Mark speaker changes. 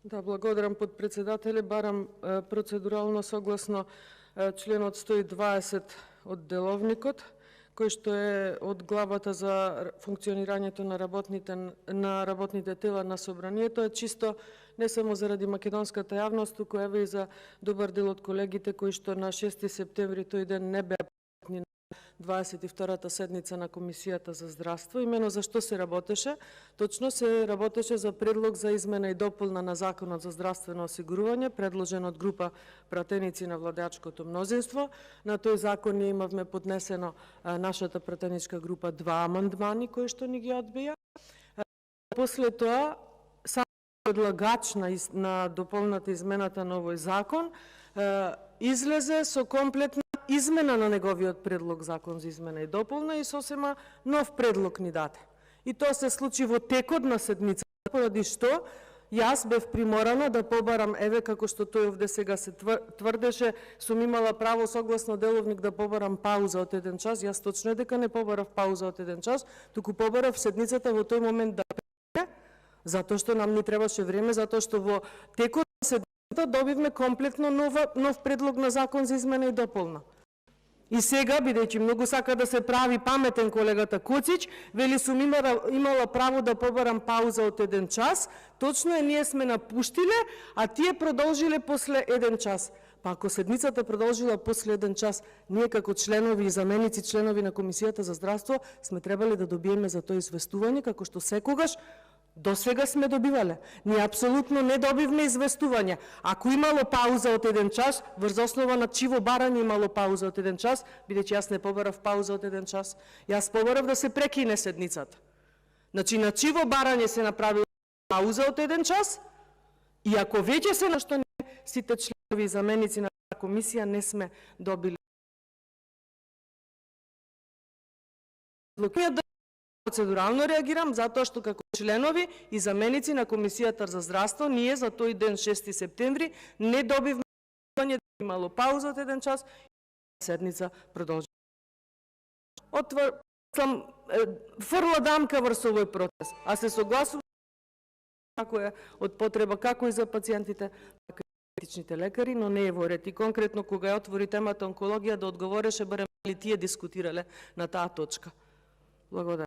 Speaker 1: Да, благодарам подпредседателе. Барам процедурално согласно членот 120 од Деловникот, кој што е од главата за функционирањето на работните тела на Собранието, е чисто не само заради македонската јавност, туку еве и за добар дел од колегите кои што на 6 септември тој ден не беа присутни на 22-та седница на Комисијата за здравство. Имено за што се работеше? Точно се работеше за предлог за измена и дополна на Законот за здравствено осигурување, предложен од група пратеници на владеачкото мнозинство. На тој закон ние имавме поднесено нашата пратеничка група 2 амандмани кои што ни ги одбија. После тоа предлагач на дополната измената на овој закон излезе со комплетна измена на неговиот предлог закон за измена и дополна и сосема нов предлог ни даде. И тоа се случи во текот на седмицата, поради што јас бев приморана да побарам, еве како што тој овде сега се тврдеше, сум имала право согласно Деловник да побарам пауза од 1 час. Јас точно е дека не побарав пауза од 1 час, туку побарав седницата во тој момент да прене, затоа што нам ни требаше време, затоа што во текот на седмицата добивме комплетно нов предлог на закон за измена и дополна. И сега, бидејќи многу сака да се прави паметен колегата Коцич, вели сум имала право да побарам пауза од 1 час, точно е ние сме напуштиле, а тие продолжиле после 1 час. Па ако седницата продолжила после 1 час, ние како членови и заменици членови на Комисијата за здравство сме требале да добиеме за тоа известување, како што секогаш до сега сме добивале. Ние апсолутно не добивме известување. Ако имало пауза од 1 час, врз основа на чиво барање имало пауза од 1 час, бидејќи јас не побарав пауза од 1 час, јас побарав да се прекине седницата. Значи, на чиво барање се направила пауза од 1 час, и ако веќе се на што сите членови и заменици на комисија не сме добили процедурално реагирам, затоа што како членови и заменици на Комисијата за здравство, ние за тој ден 6 септември не добивме да имало пауза од 1 час и седница продолжи. Фрла дамка врз овој процес, а се согласувам како е од потреба како и за пациентите, така и за етичните лекари, но не е во ред. И конкретно кога ја отвори темата онкологија да одговореше барем ли тие дискутирале на таа точка. Благодарам.